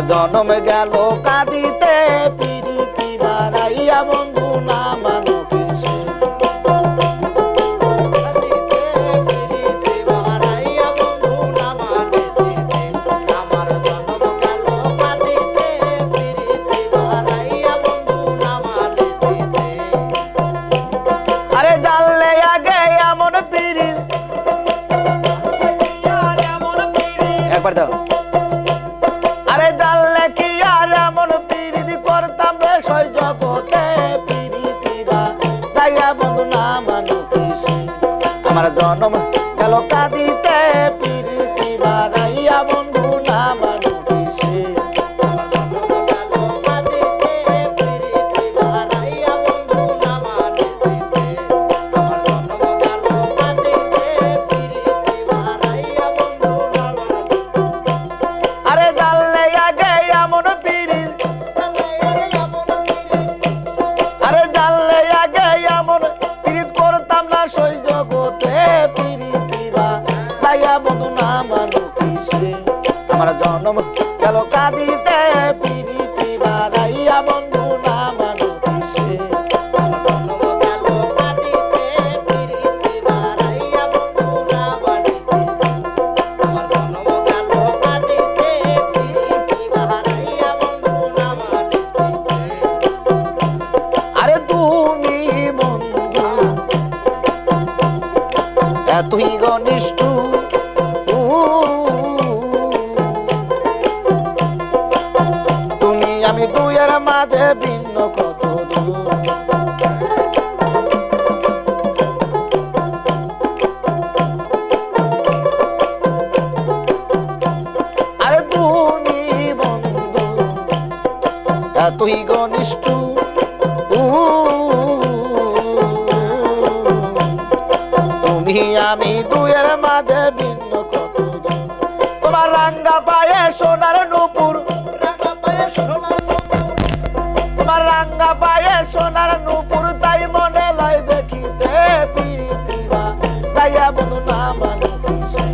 জনম গেল কাঁদিতে পিরিতি বাড়াইয়া বন্ধু না মানো কিসে আরে জানলে আগে এমন পিরিতি একবার দাও আরে জানলে কি আর এমন পিরিতি করতাম রে সই জগতে পিরিতি বা তাইয়া বন্ধু না মানো কিসে আমার জনম গেল কাঁদিতে পিরিতি বাড়াইয়া বন্ধু না মানো কিসে আরে জানলে আগে এমন পিরিতি আরে জানলে আগে এমন পিরিত করতাম না সই জগতে পিরিতি বা তাইয়া বন্ধু না মানো কিসে আমার জনম গেল কাঁদিতে পিরিতি বাড়াইয়া বন্ধু না মানো কিসে আরে তুমি বন্ধু এতই ঘনিষ্ঠ তুমি আমি দুইয়ের মাঝে ভিন্ন কত দূর আরে তুমি বন্ধু এতই ঘনিষ্ঠ তুমি আমি দুয়ের মাঝে ভিন্ন কত দূর তোমার রাঙ্গা পায়ে সোনার নুপুর তোমার রাঙ্গা পায়ে সোনার নুপুর তাই মনে লয় দেখিতে পিরিতি বা তাইয়া বন্ধু না মানো কিসে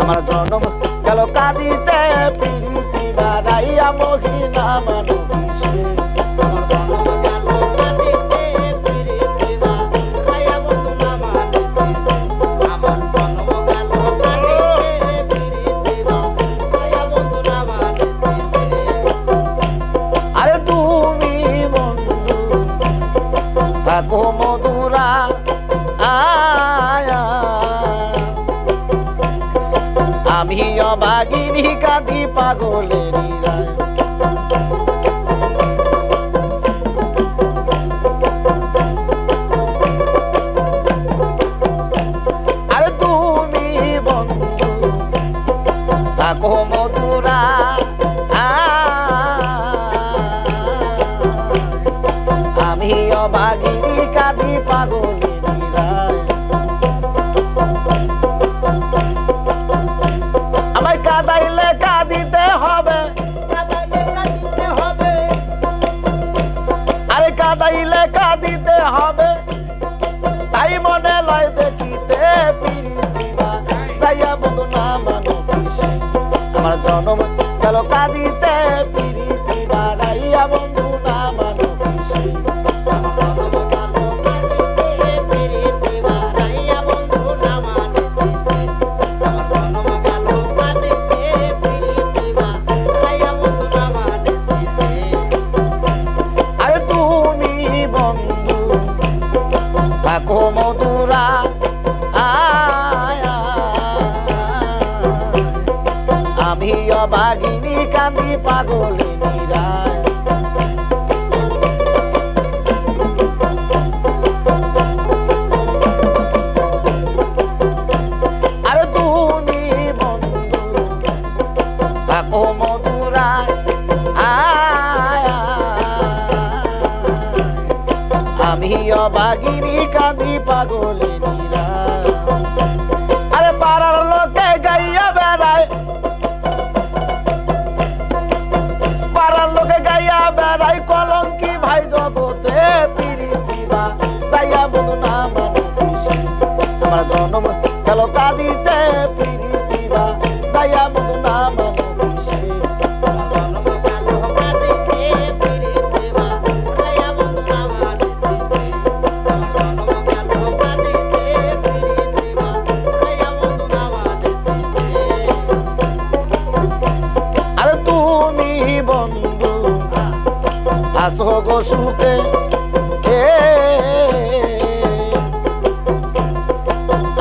আমার জনম গেল কাঁদিতে পিরিতি বাড়াইয়া মহি না মানো কিসে আরে তুমি বন্ধু থাকো মধুরা আয়া আমি অভাগিনী কাঁদি পাগলের রায় আরে তুমি বন্ধু থাকো মধুরা আমি অভাগিনী কাঁদি পাগলের রায় আমায় কাঁদাইলে কাঁদিতে হবে আরে কাঁদাইলে কাঁদিতে হবে তাই মনে লয় দেখিতে পিরিতি বা তাইয়া বন্ধু না মানো কিসে আমার জনম গেল কাঁদিতে পিরিতি বাড়াইয়া বন্ধু না মানো কিসে আরে তুমি বন্ধু থাকো মধুরা আয়া আমি অভাগিনী কাঁদি পাগলের রায় আরে তুমি বন্ধু থাকো মধুরা আয়া আমি অভাগিনী কাঁদি পাগলের রায় আরে পাড়ার লোকে গাইয়া বেড়ায় পাড়ার লোকে গাইয়া বেড়ায় কলঙ্কি ভাই জগতে পিরিতি বা তাইয়া বন্ধু না মানো কিসে আমার জনম গেল কাঁদিতে পিরিতি বা তাইয়া বন্ধু না মানো কিসে আছো গো সুখে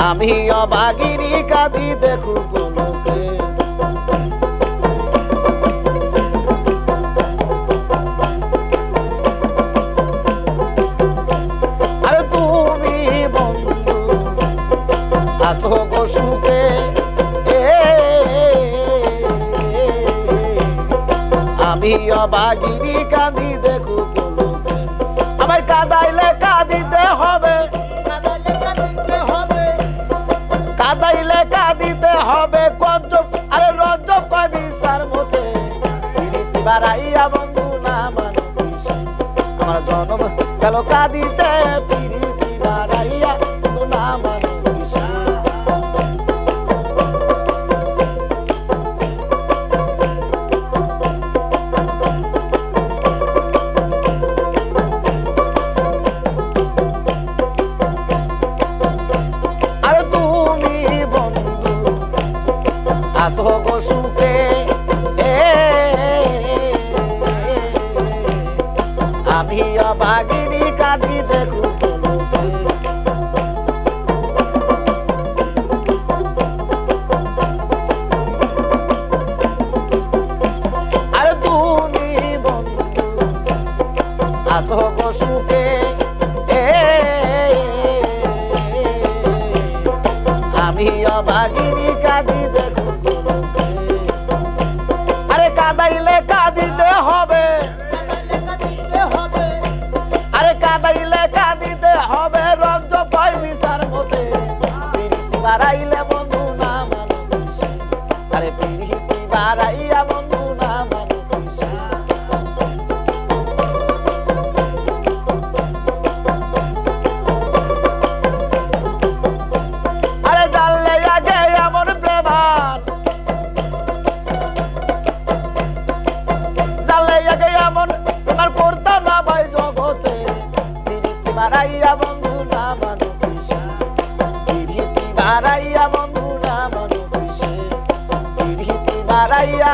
আমি অভাগিনী কাঁদি দেখু লোকে আরে তুমি বন্ধু আছো গো সুখে আমি অভাগিনী কাঁদি দেখু লোকে আমায় কাঁদাইলে কাঁদিতে হবে কাঁদাইলে কাঁদিতে হবে কঞ্জব আরে রঞ্জব কয় বিচার মতে প্রীতি বাড়াইয়া বন্ধু না মানো বিষয় আমার জনম গেল কাঁদিতে প্রীতি বাড়াইয়া বন্ধু না মানো বিষয় আছো গো সুখে আমি অভাগিনী কাঁদি দেখু আরে তুমি বন্ধু আছো গো সুখে আমি অভাগিনী কাঁদি দেখু আরে কাঁদাইলে কাঁদিতে হবে আরে কাঁদাইলে কাঁদিতে হবে রঞ্জ পাই বিচার মতে প্রীতি বাড়াইলে বন্ধু না মানো বিষয় আরে প্রীতি বাড়াইয়া বন্ধু না মানো বিষয় আরে জানলে আগে এমন প্রেমান জানলে আগে এমন তোমার করতাম না ভাই জগতে প্রীতি বাড়াইয়া বন্ধু না মানো বিষয় প্রীতি বাড়াইয়া বন্ধু না মানো বিষয় প্রীতি বাড়াইয়া